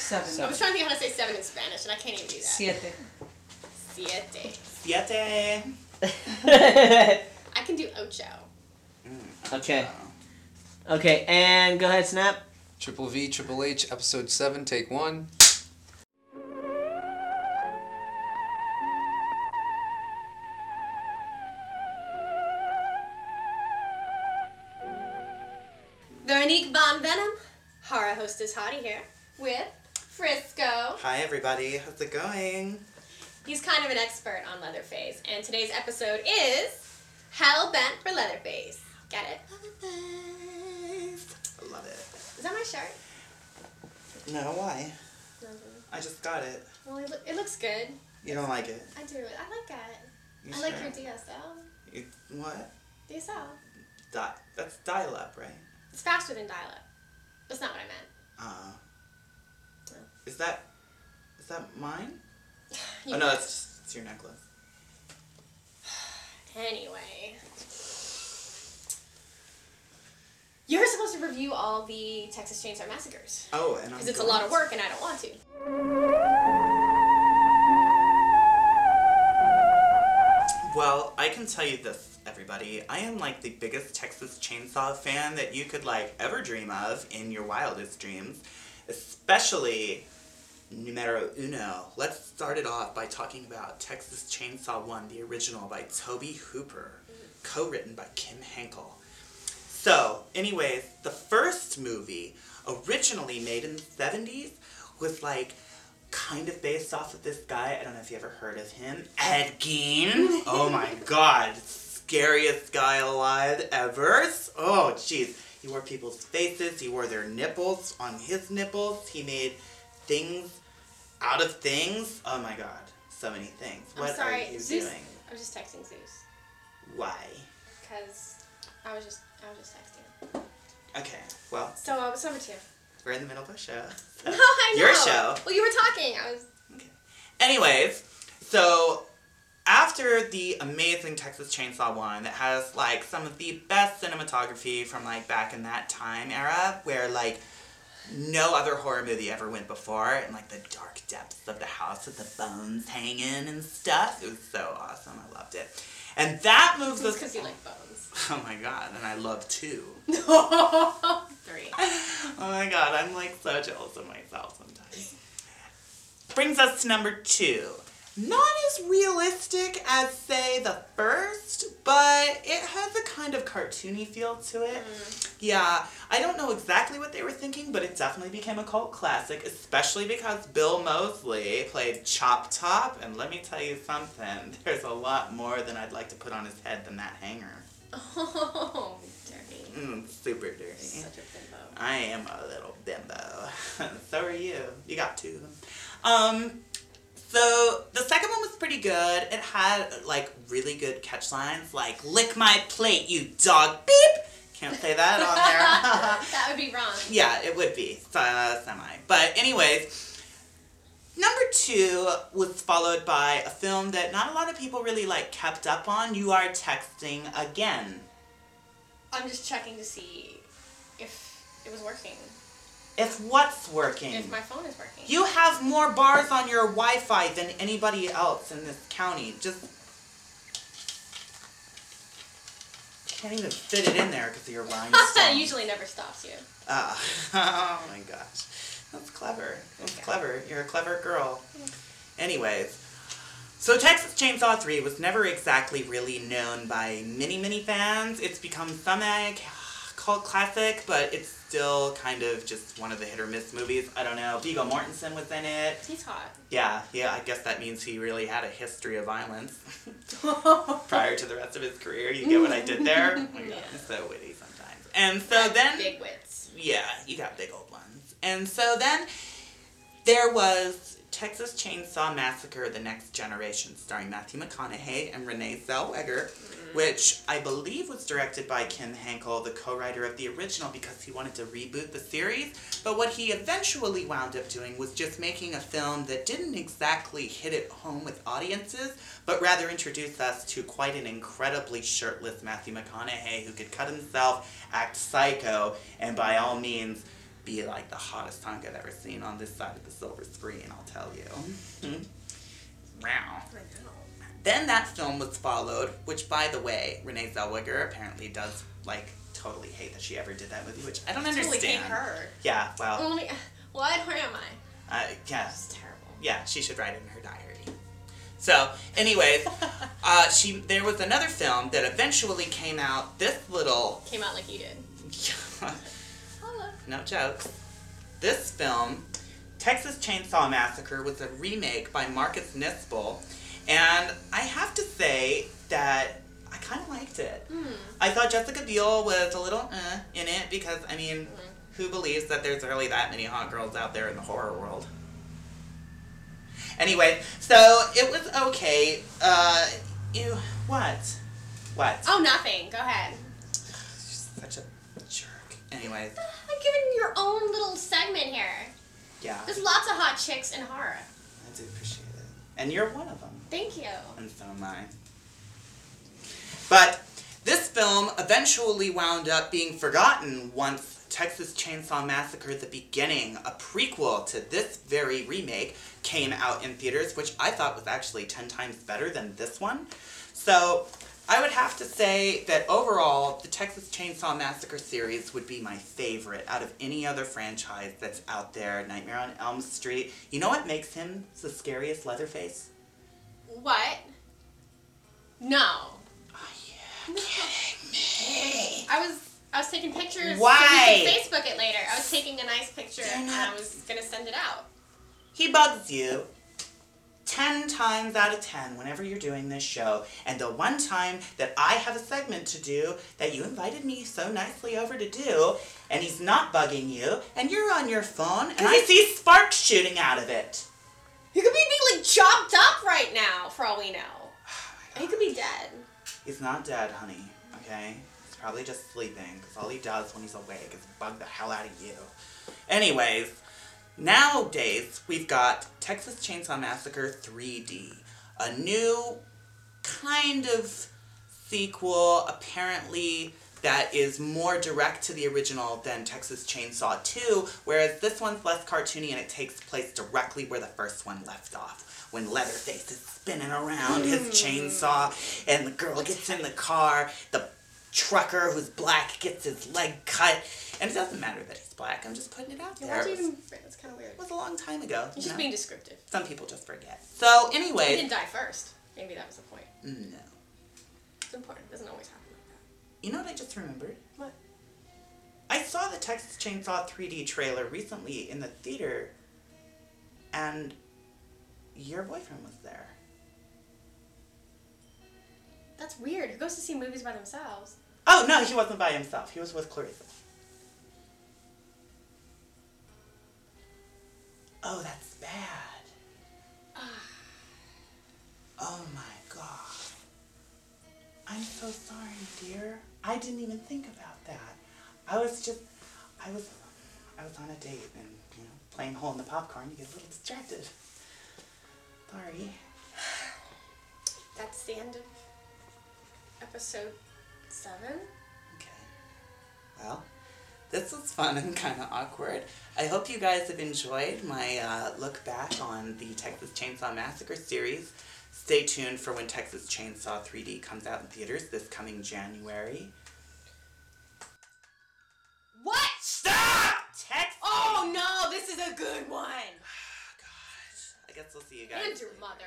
7. I was trying to think how to say 7 in Spanish, and I can't even do that. Siete. I can do ocho. Okay. Okay, and go ahead, Snap. Triple V, Triple H, episode 7, take 1. Veronique von Venom, horror hostess Hottie here, with Frisco. Hi everybody, how's it going? He's kind of an expert on Leatherface, and today's episode is Hell Bent for Leatherface. Get it? Leatherface. I love it. Is that my shirt? No, why? No. I just got it. Well, it looks good. You don't like it? I do. I like it. You I like sure? your DSL. What? DSL. That's dial-up, right? It's faster than dial-up. That's not what I meant. No. Is that mine? You oh no, it's your necklace. Anyway. You're supposed to review all the Texas Chainsaw Massacres. Oh, and I'm because it's a lot of work and I don't want to. Well, I can tell you this, everybody. I am like the biggest Texas Chainsaw fan that you could like ever dream of in your wildest dreams. Especially numero uno. Let's start it off by talking about Texas Chainsaw 1, the original by Tobe Hooper, co-written by Kim Henkel. So, anyways, the first movie, originally made in the 70s, was like kind of based off of this guy. I don't know if you ever heard of him. Ed Gein. Oh my god. Scariest guy alive ever. Oh, jeez. He wore people's faces. He wore their nipples on his nipples. He made things out of things. Oh my god. So many things. What are you Zeus, doing? I was just texting Zeus. Why? Because I was just texting. Okay, well, So, what's number 2? we're in the middle of a show. No, I know. Your show. Well, you were talking. I was... Okay. Anyways, so after the amazing Texas Chainsaw 1 that has like some of the best cinematography from like back in that time era where like no other horror movie ever went before, and like the dark depths of the house with the bones hanging and stuff. It was so awesome. I loved it. And that moves us... because you like bones. Oh my god, and I love 2. 3. Oh my god, I'm like so jealous of myself sometimes. Brings us to number 2. Not as realistic as, say, the first, but it has a kind of cartoony feel to it. Yeah, I don't know exactly what they were thinking, but it definitely became a cult classic, especially because Bill Moseley played Chop Top, and let me tell you something, there's a lot more than I'd like to put on his head than that hanger. Oh, dirty. Super dirty. Such a bimbo. I am a little bimbo. So are you. You got 2. So the second one was pretty good. It had like really good catch lines, like "lick my plate, you dog." Beep. Can't say that on there. That would be wrong. Yeah, it would be semi. But anyways, number 2 was followed by a film that not a lot of people really like kept up on. You Are Texting Again. I'm just checking to see if it was working. If what's working? If my phone is working. You have more bars on your Wi-Fi than anybody else in this county. Just can't even fit it in there because of your rhinestone. Usually never stops you. Oh my gosh. That's clever. That's clever. You're a clever girl. Anyways, so Texas Chainsaw 3 was never exactly really known by many fans. It's become semi-cult classic, but it's still kind of just one of the hit or miss movies. I don't know. Viggo Mortensen was in it. He's hot. Yeah, I guess that means he really had a history of violence prior to the rest of his career. You get what I did there? Oh my God, it's so witty sometimes. And so then... Big wits. Yeah, you got big old ones. And so then there was Texas Chainsaw Massacre: The Next Generation, starring Matthew McConaughey and Renee Zellweger, which I believe was directed by Kim Henkel, the co-writer of the original, because he wanted to reboot the series. But what he eventually wound up doing was just making a film that didn't exactly hit it home with audiences, but rather introduced us to quite an incredibly shirtless Matthew McConaughey who could cut himself, act psycho, and by all means be like the hottest hunk I've ever seen on this side of the silver screen, I'll tell you. Wow. I know. Then that film was followed, which, by the way, Renee Zellweger apparently does, like, totally hate that she ever did that movie, which I don't understand. Totally hate her. Yeah, well. What am I? Yeah. It's terrible. Yeah, she should write it in her diary. So, anyways, there was another film that eventually came out. Came out like you did. Hello. No jokes. This film, Texas Chainsaw Massacre, was a remake by Marcus Nispel. And I have to say that I kind of liked it. I thought Jessica Biel was a little in it because, I mean, who believes that there's really that many hot girls out there in the horror world? Anyway, so it was okay. What? What? Oh, nothing. Go ahead. Such a jerk. Anyways. I'm giving your own little segment here. Yeah. There's lots of hot chicks in horror. I do appreciate it. And you're one of them. Thank you. And so am I. But this film eventually wound up being forgotten once Texas Chainsaw Massacre: The Beginning, a prequel to this very remake, came out in theaters, which I thought was actually 10 times better than this one. So I would have to say that overall, the Texas Chainsaw Massacre series would be my favorite out of any other franchise that's out there. Nightmare on Elm Street. You know what makes him the scariest Leatherface? What? No. Are you kidding me? I was taking pictures. Why? So we can Facebook it later. I was taking a nice picture and I was gonna send it out. He bugs you 10 times out of 10 whenever you're doing this show. And the one time that I have a segment to do that you invited me so nicely over to do, and he's not bugging you, and you're on your phone, and I see sparks shooting out of it. He could be like chopped up right now, for all we know. He could be dead. He's not dead, honey, okay? He's probably just sleeping, because all he does when he's awake is bug the hell out of you. Anyways, nowadays, we've got Texas Chainsaw Massacre 3D, a new kind of sequel, apparently, that is more direct to the original than Texas Chainsaw 2, whereas this one's less cartoony and it takes place directly where the first one left off, when Leatherface is spinning around his chainsaw and the girl gets in the car, the trucker who's black gets his leg cut, and it doesn't matter that he's black, I'm just putting it out there. That's kind of weird. It was a long time ago. He's just being descriptive. Some people just forget. So, anyways. He didn't die first. Maybe that was the point. No. It's important. It doesn't always happen like that. You know what I just remembered? What? I saw the Texas Chainsaw 3D trailer recently in the theater, and your boyfriend was there. That's weird. Who goes to see movies by themselves? Oh, no, he wasn't by himself. He was with Clarissa. Oh, that's bad. Oh, my God. I'm so sorry, dear. I didn't even think about that. I was on a date and, playing hole in the popcorn. You get a little distracted. Sorry. That's the end of episode 7. Okay. Well, this was fun and kind of awkward. I hope you guys have enjoyed my look back on the Texas Chainsaw Massacre series. Stay tuned for when Texas Chainsaw 3D comes out in theaters this coming January. What? Stop! Text. Oh no, this is a good one. Gosh. I guess we'll see you guys. And your mother.